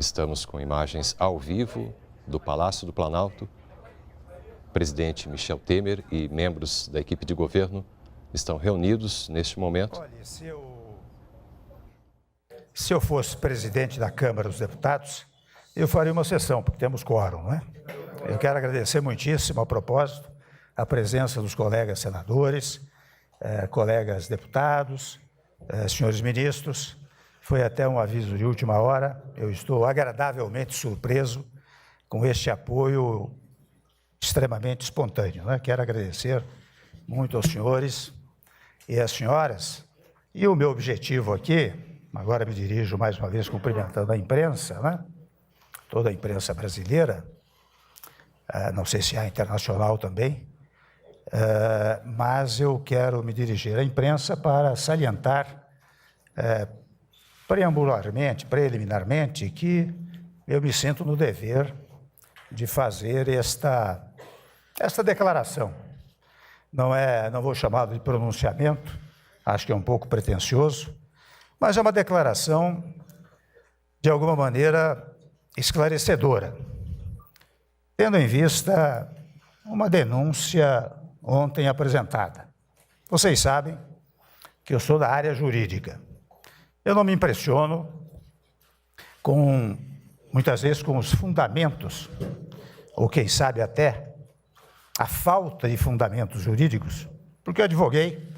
Estamos com imagens ao vivo do Palácio do Planalto. O presidente Michel Temer e membros da equipe de governo estão reunidos neste momento. Olha, se eu fosse presidente da Câmara dos Deputados, eu faria uma sessão, porque temos quórum, não é? Eu quero agradecer muitíssimo, a propósito, a presença dos colegas senadores, colegas deputados, senhores ministros. Foi até um aviso de última hora. Eu estou agradavelmente surpreso com este apoio extremamente espontâneo, né? Quero agradecer muito aos senhores e às senhoras. E o meu objetivo aqui, agora me dirijo mais uma vez cumprimentando a imprensa, né? Toda a imprensa brasileira, não sei se há internacional também, mas eu quero me dirigir à imprensa para salientar preliminarmente, que eu me sinto no dever de fazer esta declaração. Não vou chamá-lo de pronunciamento, acho que é um pouco pretensioso, mas é uma declaração, de alguma maneira, esclarecedora, tendo em vista uma denúncia ontem apresentada. Vocês sabem que eu sou da área jurídica. Eu não me impressiono muitas vezes com os fundamentos, ou quem sabe até a falta de fundamentos jurídicos, porque eu advoguei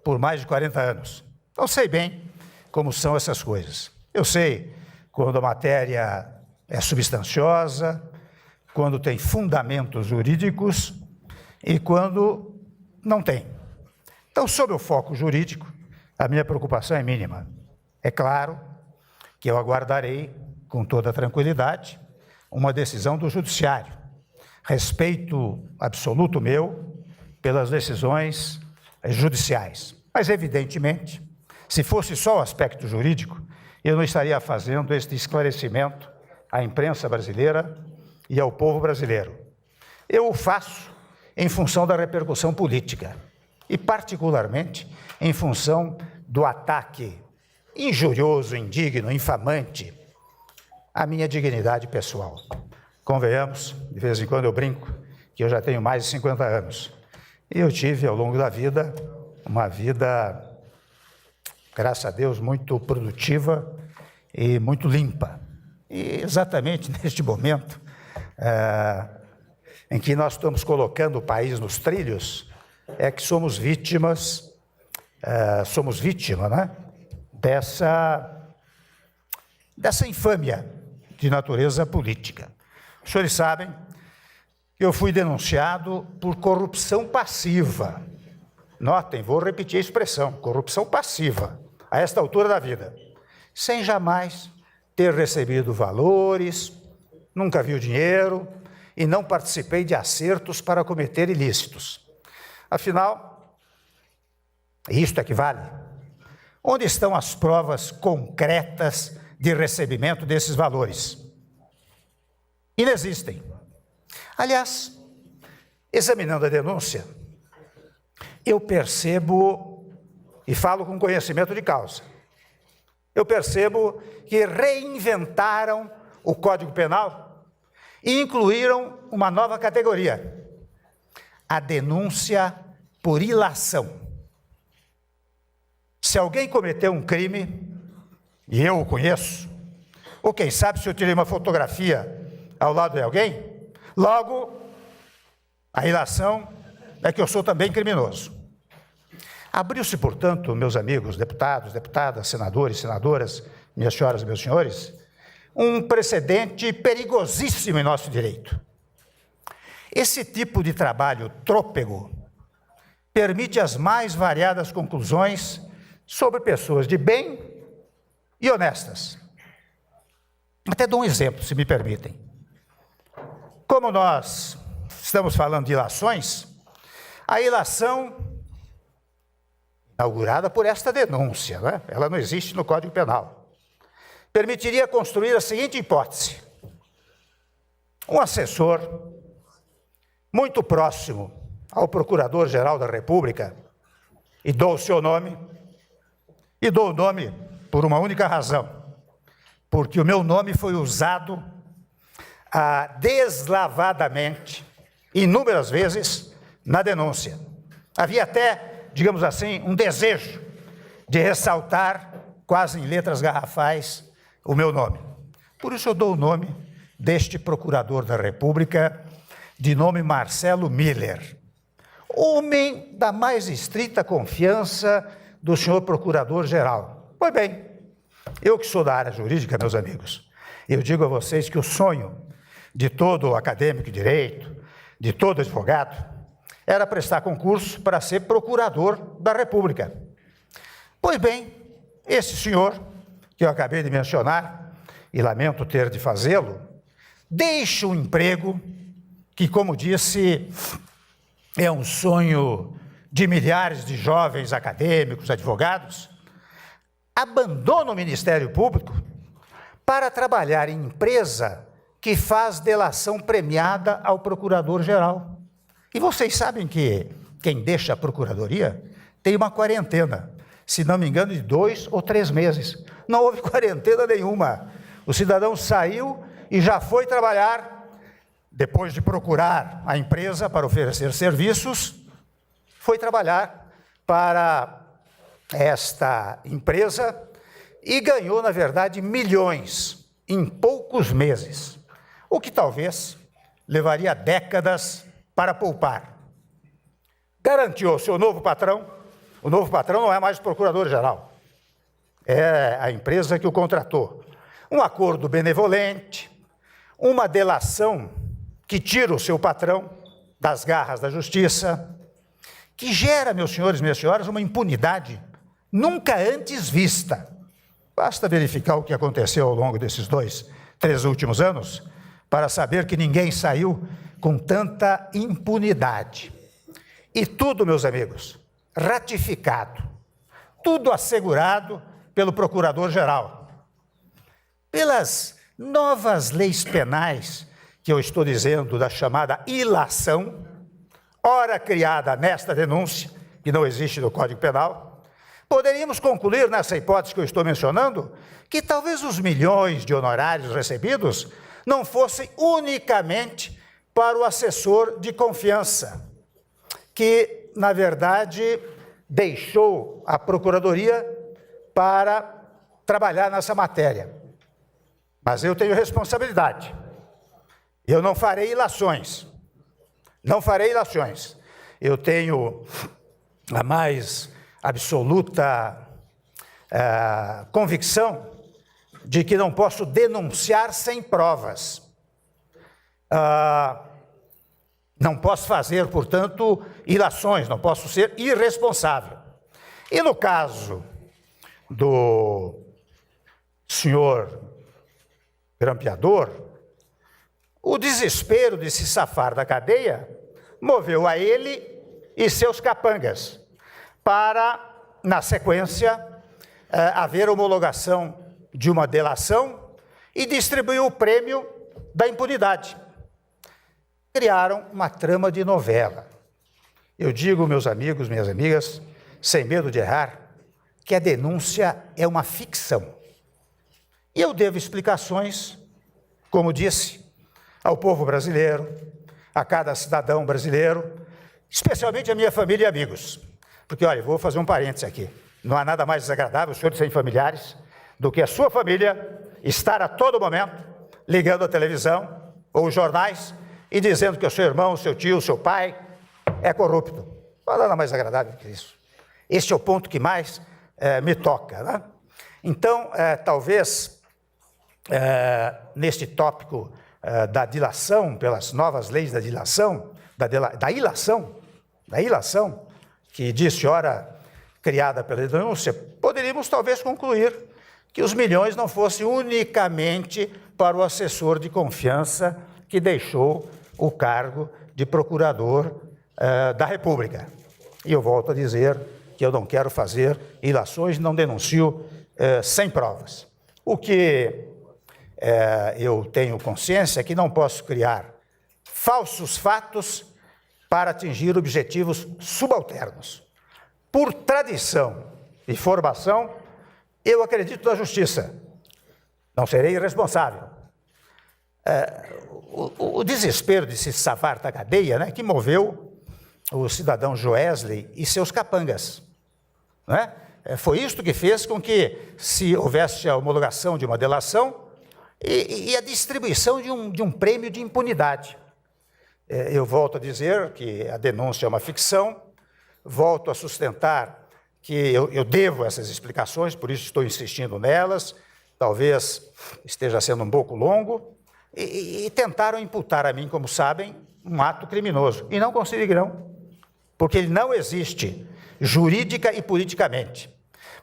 por mais de 40 anos. Então sei bem como são essas coisas. Eu sei quando a matéria é substanciosa, quando tem fundamentos jurídicos e quando não tem. Então, sob o foco jurídico, a minha preocupação é mínima. É claro que eu aguardarei, com toda tranquilidade, uma decisão do Judiciário. Respeito absoluto meu pelas decisões judiciais. Mas, evidentemente, se fosse só o aspecto jurídico, eu não estaria fazendo este esclarecimento à imprensa brasileira e ao povo brasileiro. Eu o faço em função da repercussão política e, particularmente, em função do ataque injurioso, indigno, infamante à minha dignidade pessoal. Convenhamos, de vez em quando eu brinco, que eu já tenho mais de 50 anos. E eu tive, ao longo da vida, uma vida, graças a Deus, muito produtiva e muito limpa. E exatamente neste momento em que nós estamos colocando o país nos trilhos, é que somos vítima, né, dessa infâmia de natureza política. Os senhores sabem que eu fui denunciado por corrupção passiva. Notem, vou repetir a expressão, corrupção passiva, a esta altura da vida, sem jamais ter recebido valores, nunca vi o dinheiro e não participei de acertos para cometer ilícitos. Afinal, isto é que vale. Onde estão as provas concretas de recebimento desses valores? Inexistem. Aliás, examinando a denúncia, eu percebo, e falo com conhecimento de causa, eu percebo que reinventaram o Código Penal e incluíram uma nova categoria, a denúncia por ilação. Se alguém cometeu um crime, e eu o conheço, ou quem sabe se eu tirei uma fotografia ao lado de alguém, logo, a ilação é que eu sou também criminoso. Abriu-se, portanto, meus amigos, deputados, deputadas, senadores, senadoras, minhas senhoras e meus senhores, um precedente perigosíssimo em nosso direito. Esse tipo de trabalho trôpego permite as mais variadas conclusões sobre pessoas de bem e honestas. Até dou um exemplo, se me permitem. Como nós estamos falando de ilações, a ilação, inaugurada por esta denúncia, né? Ela não existe no Código Penal, permitiria construir a seguinte hipótese: um assessor muito próximo ao Procurador-Geral da República, e dou o seu nome, e dou o nome por uma única razão: porque o meu nome foi usado deslavadamente, inúmeras vezes, na denúncia. Havia até, digamos assim, um desejo de ressaltar, quase em letras garrafais, o meu nome. Por isso eu dou o nome deste procurador da República, de nome Marcelo Miller, homem da mais estrita confiança do senhor procurador-geral. Pois bem, eu que sou da área jurídica, meus amigos, eu digo a vocês que o sonho de todo acadêmico de direito, de todo advogado, era prestar concurso para ser procurador da República. Pois bem, esse senhor, que eu acabei de mencionar, e lamento ter de fazê-lo, deixa um emprego que, como disse, é um sonho de milhares de jovens acadêmicos, advogados, abandona o Ministério Público para trabalhar em empresa que faz delação premiada ao procurador-geral. E vocês sabem que quem deixa a procuradoria tem uma quarentena, se não me engano, de 2 ou 3 meses. Não houve quarentena nenhuma. O cidadão saiu e já foi trabalhar, depois de procurar a empresa para oferecer serviços, foi trabalhar para esta empresa e ganhou, na verdade, milhões em poucos meses, o que talvez levaria décadas para poupar. Garantiu ao seu novo patrão, o novo patrão não é mais o procurador-geral, é a empresa que o contratou, um acordo benevolente, uma delação que tira o seu patrão das garras da justiça, que gera, meus senhores e minhas senhoras, uma impunidade nunca antes vista. Basta verificar o que aconteceu ao longo desses 2, 3 últimos anos para saber que ninguém saiu com tanta impunidade. E tudo, meus amigos, ratificado, tudo assegurado pelo Procurador-Geral. Pelas novas leis penais, que eu estou dizendo da chamada ilação, ora criada nesta denúncia, que não existe no Código Penal, poderíamos concluir nessa hipótese que eu estou mencionando, que talvez os milhões de honorários recebidos não fossem unicamente para o assessor de confiança, que, na verdade, deixou a Procuradoria para trabalhar nessa matéria. Mas eu tenho responsabilidade. Eu não farei ilações. Não farei ilações. Eu tenho a mais absoluta convicção de que não posso denunciar sem provas. Não posso fazer, portanto, ilações, não posso ser irresponsável. E no caso do senhor grampeador, o desespero de se safar da cadeia moveu a ele e seus capangas para, na sequência, haver homologação de uma delação e distribuir o prêmio da impunidade. Criaram uma trama de novela. Eu digo, meus amigos, minhas amigas, sem medo de errar, que a denúncia é uma ficção. E eu devo explicações, como disse, ao povo brasileiro, a cada cidadão brasileiro, especialmente a minha família e amigos. Porque, olha, vou fazer um parênteses aqui. Não há nada mais desagradável, os senhores sem familiares, do que a sua família estar a todo momento ligando a televisão ou os jornais e dizendo que o seu irmão, o seu tio, o seu pai é corrupto. Não há nada mais agradável que isso. Este é o ponto que mais me toca, né? Então, talvez, neste tópico da dilação, pelas novas leis da dilação, da ilação, que disse, ora, criada pela denúncia, poderíamos talvez concluir que os milhões não fossem unicamente para o assessor de confiança que deixou o cargo de procurador da República. E eu volto a dizer que eu não quero fazer ilações, não denuncio sem provas. O que eu tenho consciência é que não posso criar falsos fatos para atingir objetivos subalternos. Por tradição e formação, eu acredito na justiça. Não serei irresponsável. O desespero de se safar da cadeia, né, que moveu o cidadão Joesley e seus capangas. Não é? Foi isto que fez com que se houvesse a homologação de uma delação e a distribuição de um prêmio de impunidade. Eu volto a dizer que a denúncia é uma ficção, volto a sustentar que eu devo essas explicações, por isso estou insistindo nelas, talvez esteja sendo um pouco longo, e tentaram imputar a mim, como sabem, um ato criminoso, e não conseguirão, porque ele não existe jurídica e politicamente.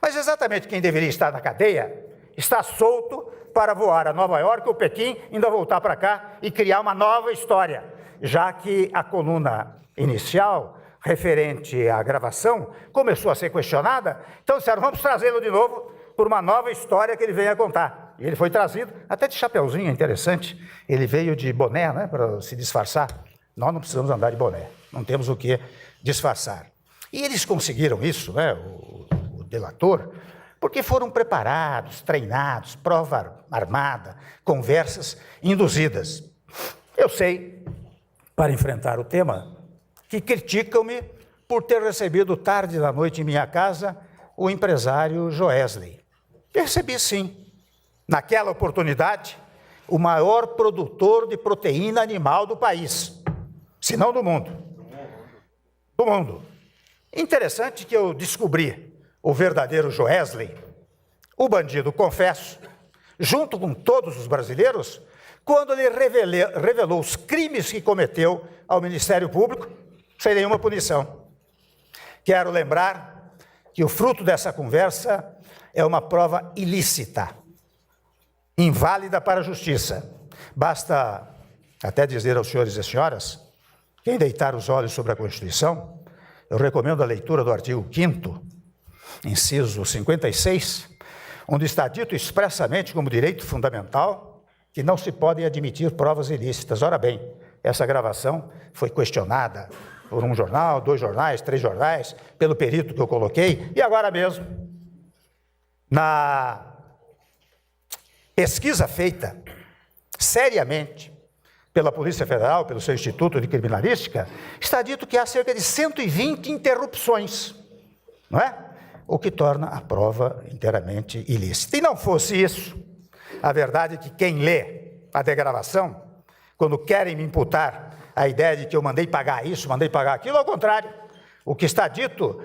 Mas exatamente quem deveria estar na cadeia está solto para voar a Nova York ou Pequim, ainda voltar para cá e criar uma nova história, já que a coluna inicial, referente à gravação, começou a ser questionada, então disseram, vamos trazê-lo de novo por uma nova história que ele venha contar. E ele foi trazido, até de chapeuzinho, interessante, ele veio de boné, né, para se disfarçar. Nós não precisamos andar de boné, não temos o que disfarçar. E eles conseguiram isso, né, o delator, porque foram preparados, treinados, prova armada, conversas induzidas. Eu sei, para enfrentar o tema, que criticam-me por ter recebido tarde da noite em minha casa o empresário Joesley. Recebi sim, naquela oportunidade, o maior produtor de proteína animal do país, se não do mundo. Do mundo. Interessante que eu descobri o verdadeiro Joesley, o bandido confesso, junto com todos os brasileiros, quando ele revelou os crimes que cometeu ao Ministério Público, sem nenhuma punição. Quero lembrar que o fruto dessa conversa é uma prova ilícita, inválida para a justiça. Basta até dizer aos senhores e senhoras, quem deitar os olhos sobre a Constituição, eu recomendo a leitura do artigo 5º, inciso 56, onde está dito expressamente como direito fundamental que não se podem admitir provas ilícitas. Ora bem, essa gravação foi questionada por um jornal, 2 jornais, 3 jornais, pelo perito que eu coloquei, e agora mesmo, na pesquisa feita seriamente pela Polícia Federal, pelo seu Instituto de Criminalística, está dito que há cerca de 120 interrupções, não é? O que torna a prova inteiramente ilícita. E não fosse isso, a verdade é que quem lê a degravação, quando querem me imputar a ideia de que eu mandei pagar isso, mandei pagar aquilo, ao contrário. O que está dito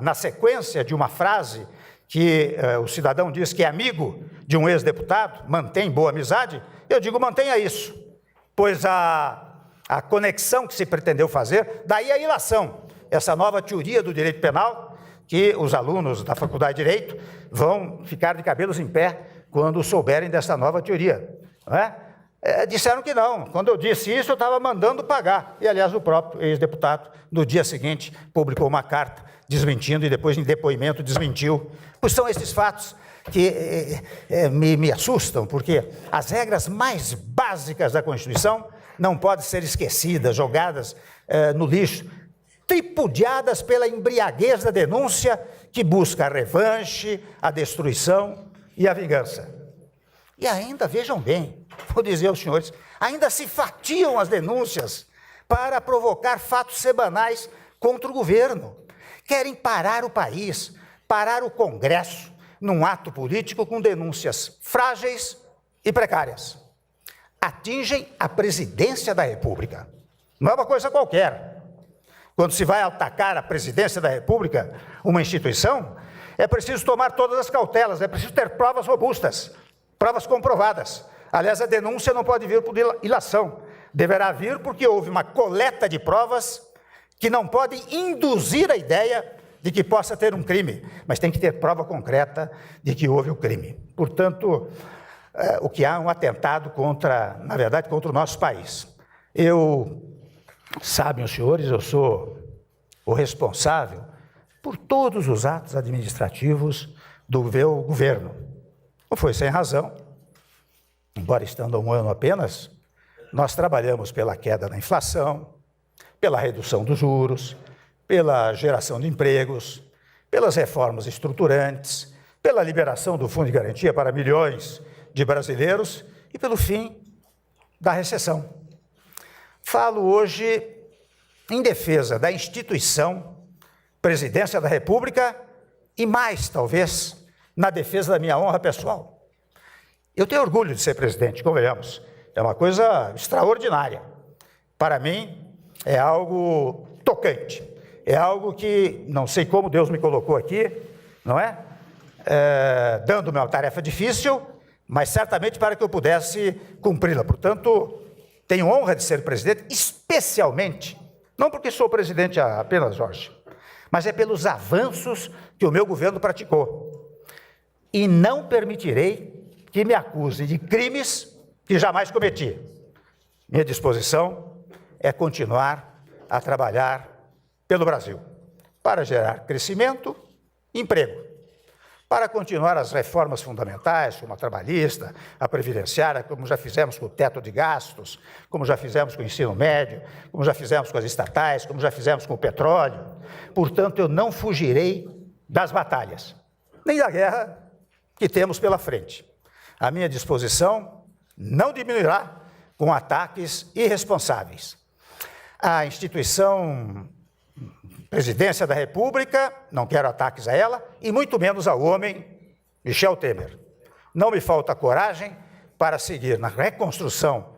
na sequência de uma frase que o cidadão diz que é amigo de um ex-deputado, mantém boa amizade, eu digo mantenha isso, pois a conexão que se pretendeu fazer, daí a ilação, essa nova teoria do direito penal, que os alunos da Faculdade de Direito vão ficar de cabelos em pé quando souberem dessa nova teoria, não é? Disseram que não. Quando eu disse isso, eu estava mandando pagar. E, aliás, o próprio ex-deputado, no dia seguinte, publicou uma carta desmentindo e depois, em depoimento, desmentiu. Pois são esses fatos que me assustam, porque as regras mais básicas da Constituição não podem ser esquecidas, jogadas no lixo, tripudiadas pela embriaguez da denúncia que busca a revanche, a destruição e a vingança. E ainda, vejam bem, vou dizer aos senhores, ainda se fatiam as denúncias para provocar fatos semanais contra o governo. Querem parar o país, parar o Congresso, num ato político com denúncias frágeis e precárias. Atingem a presidência da República. Não é uma coisa qualquer. Quando se vai atacar a presidência da República, uma instituição, é preciso tomar todas as cautelas, é preciso ter provas robustas, provas comprovadas. Aliás, a denúncia não pode vir por ilação. Deverá vir porque houve uma coleta de provas que não podem induzir a ideia de que possa ter um crime, mas tem que ter prova concreta de que houve o crime. Portanto, o que há é um atentado contra, na verdade, contra o nosso país. Sabem os senhores, eu sou o responsável por todos os atos administrativos do meu governo. Não foi sem razão, embora estando há um ano apenas, nós trabalhamos pela queda da inflação, pela redução dos juros, pela geração de empregos, pelas reformas estruturantes, pela liberação do Fundo de Garantia para milhões de brasileiros e pelo fim da recessão. Falo hoje em defesa da instituição Presidência da República e mais, talvez, na defesa da minha honra pessoal. Eu tenho orgulho de ser presidente, convenhamos. É uma coisa extraordinária. Para mim, é algo tocante. É algo que, não sei como Deus me colocou aqui, não é? Dando-me uma tarefa difícil, mas certamente para que eu pudesse cumpri-la. Portanto, tenho honra de ser presidente, especialmente, não porque sou presidente apenas, Jorge, mas é pelos avanços que o meu governo praticou. E não permitirei que me acuse de crimes que jamais cometi. Minha disposição é continuar a trabalhar pelo Brasil, para gerar crescimento e emprego, para continuar as reformas fundamentais, como a trabalhista, a previdenciária, como já fizemos com o teto de gastos, como já fizemos com o ensino médio, como já fizemos com as estatais, como já fizemos com o petróleo. Portanto, eu não fugirei das batalhas, nem da guerra que temos pela frente. A minha disposição não diminuirá com ataques irresponsáveis. A instituição Presidência da República, não quero ataques a ela, e muito menos ao homem Michel Temer. Não me falta coragem para seguir na reconstrução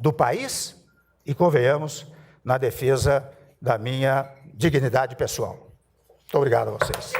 do país e, convenhamos, na defesa da minha dignidade pessoal. Muito obrigado a vocês.